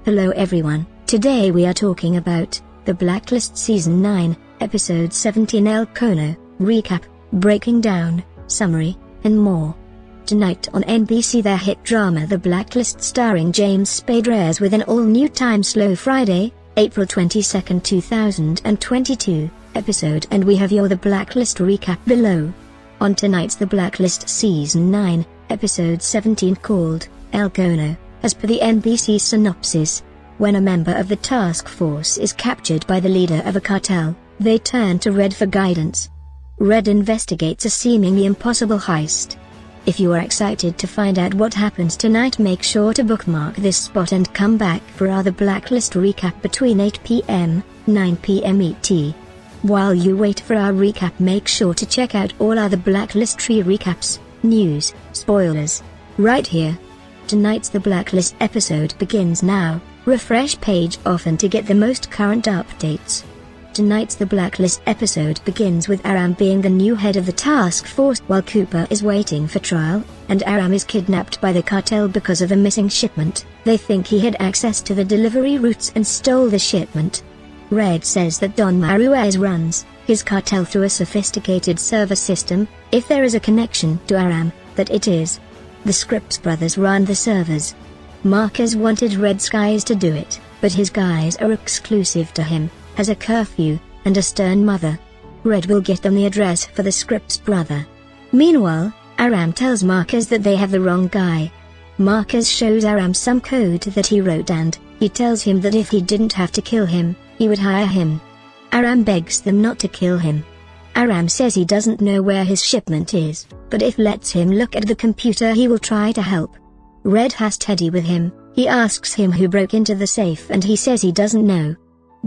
Hello everyone, today we are talking about the Blacklist Season 9, Episode 17 El Conejo, recap, breaking down, summary, and more. Tonight on NBC their hit drama The Blacklist starring James Spade airs with an all-new time-slow Friday, April 22, 2022, episode, and we have your The Blacklist recap below. On tonight's The Blacklist Season 9, Episode 17 called El Conejo, as per the NBC synopsis, when a member of the task force is captured by the leader of a cartel, they turn to Red for guidance. Red investigates a seemingly impossible heist. If you are excited to find out what happens tonight, make sure to bookmark this spot and come back for our The Blacklist recap between 8 p.m., 9 p.m. ET. While you wait for our recap, make sure to check out all other Blacklist tree recaps, news, spoilers, right here. Tonight's The Blacklist episode begins now. Refresh page often to get the most current updates. Tonight's The Blacklist episode begins with Aram being the new head of the task force while Cooper is waiting for trial, and Aram is kidnapped by the cartel because of a missing shipment. They think he had access to the delivery routes and stole the shipment. Red says that Don Maruez runs his cartel through a sophisticated server system. If there is a connection to Aram, that it is. The Scripps brothers run the servers. Marcus wanted Red's guys to do it, but his guys are exclusive to him, has a curfew, and a stern mother. Red will get them the address for the Scripps brother. Meanwhile, Aram tells Marcus that they have the wrong guy. Marcus shows Aram some code that he wrote and he tells him that if he didn't have to kill him, he would hire him. Aram begs them not to kill him. Aram says he doesn't know where his shipment is, but if lets him look at the computer he will try to help. Red has Teddy with him. He asks him who broke into the safe and he says he doesn't know.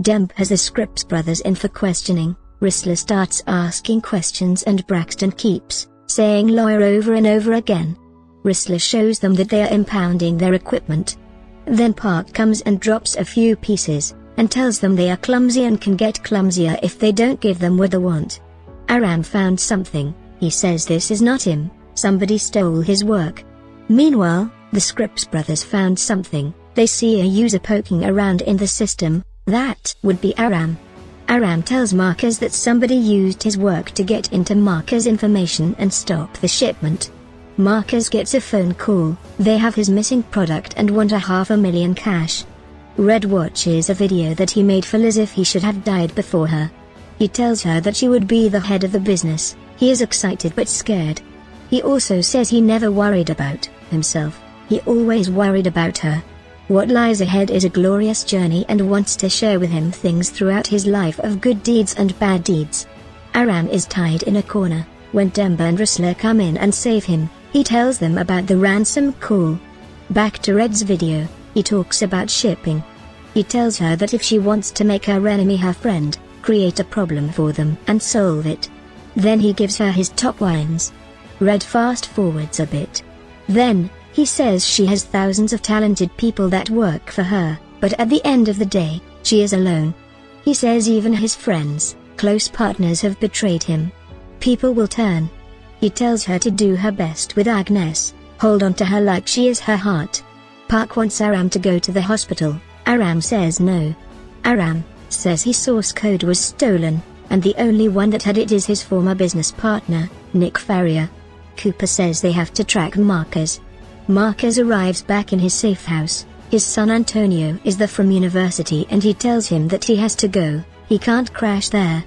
Demp has the Scripps brothers in for questioning. Rissler starts asking questions and Braxton keeps saying lawyer over and over again. Rissler shows them that they are impounding their equipment. Then Park comes and drops a few pieces, and tells them they are clumsy and can get clumsier if they don't give them what they want. Aram found something. He says this is not him, somebody stole his work. Meanwhile, the Scripps brothers found something. They see a user poking around in the system. That would be Aram. Aram tells Marcus that somebody used his work to get into Marcus' information and stop the shipment. Marcus gets a phone call. They have his missing product and want $500,000 cash. Red watches a video that he made for Liz if he should have died before her. He tells her that she would be the head of the business. He is excited but scared. He also says he never worried about himself, he always worried about her. What lies ahead is a glorious journey and wants to share with him things throughout his life of good deeds and bad deeds. Aram is tied in a corner. When Demba and Rissler come in and save him, he tells them about the ransom call. Back to Red's video, he talks about shipping. He tells her that if she wants to make her enemy her friend, create a problem for them and solve it. Then he gives her his top lines. Red fast forwards a bit. Then, he says she has thousands of talented people that work for her, but at the end of the day, she is alone. He says even his friends, close partners have betrayed him. People will turn. He tells her to do her best with Agnes, hold on to her like she is her heart. Park wants Aram to go to the hospital. Aram says no. Aram says his source code was stolen, and the only one that had it is his former business partner, Nick Farrier. Cooper says they have to track Marcus. Marcus arrives back in his safe house. His son Antonio is there from university and he tells him that he has to go, he can't crash there.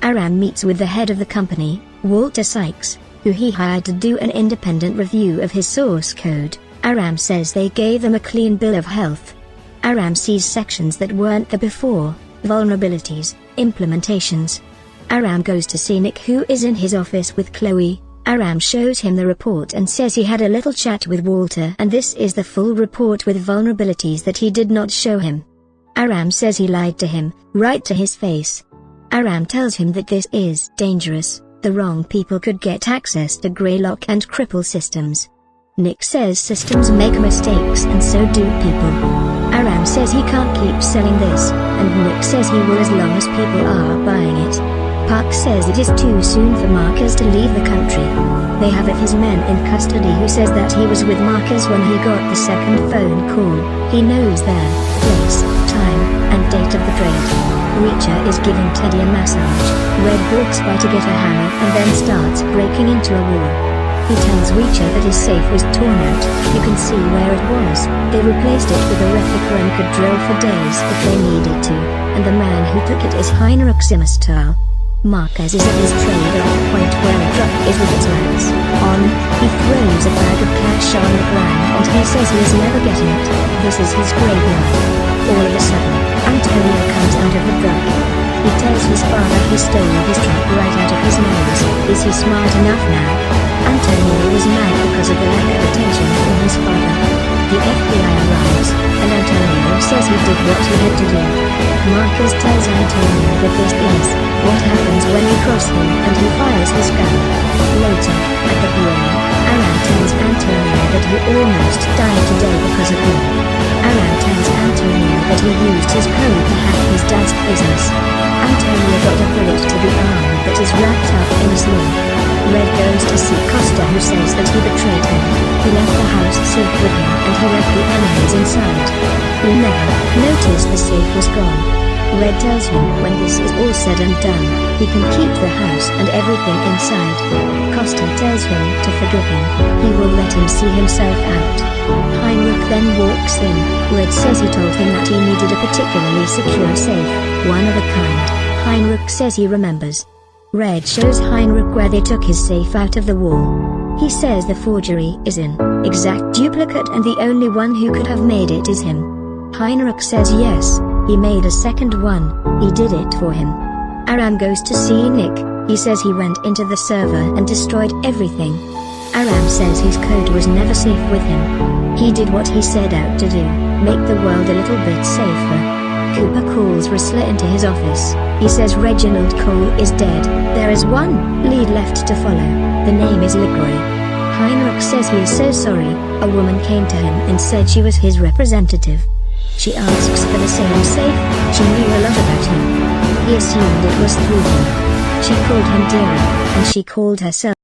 Aram meets with the head of the company, Walter Sykes, who he hired to do an independent review of his source code. Aram says they gave them a clean bill of health. Aram sees sections that weren't there before, vulnerabilities, implementations. Aram goes to see Nick who is in his office with Chloe. Aram shows him the report and says he had a little chat with Walter and this is the full report with vulnerabilities that he did not show him. Aram says he lied to him, right to his face. Aram tells him that this is dangerous, the wrong people could get access to Greylock and cripple systems. Nick says systems make mistakes and so do people. Aram says he can't keep selling this, and Nick says he will as long as people are buying it. Park says it is too soon for Marcus to leave the country. They have his men in custody who says that he was with Marcus when he got the second phone call. He knows their place, time, and date of the trade. Reacher is giving Teddy a massage. Red walks by to get a hammer and then starts breaking into a wall. He tells Reacher that his safe was torn out. You can see where it was. They replaced it with a replica and could drill for days if they needed to, and the man who took it is Heinrich Zimmerstahl. Marcus is at his trailer at the point where a truck is with its lights on. He throws a bag of cash on the ground and he says he is never getting it. This is his graveyard. All of a sudden, Antonio comes out of the truck. He tells his father he stole his truck right out of his nose. Is he smart enough now? Antonio was mad because of the lack of attention from his father. The FBI arrives, and Antonio says he did what he had to do. Marcus tells Antonio that this is what happens when you cross him, and he fires his gun. Later, at the bureau, Aram tells Antonio that he almost died today because of him. Aram tells Antonio that he used his code to hack his dad's business. Antonio got a bullet to the arm that is wrapped up in a sling. Red goes to see Costa, who says that he betrayed him. He left the house safe with him and he left the enemies inside. He never noticed the safe was gone. Red tells him when this is all said and done, he can keep the house and everything inside. Costa tells him to forgive him. He will let him see himself out. Heinrich then walks in. Red says he told him that he needed a particularly secure safe, one of a kind. Heinrich says he remembers. Red shows Heinrich where they took his safe out of the wall. He says the forgery is an exact duplicate and the only one who could have made it is him. Heinrich says yes, he made a second one, he did it for him. Aram goes to see Nick. He says he went into the server and destroyed everything. Aram says his code was never safe with him. He did what he set out to do, make the world a little bit safer. Cooper calls Rissler into his office. He says Reginald Cole is dead. There is one lead left to follow. The name is Licroy. Heinrich says he is so sorry. A woman came to him and said she was his representative. She asks for the same safe. She knew a lot about him. He assumed it was through him. She called him Dear, and she called herself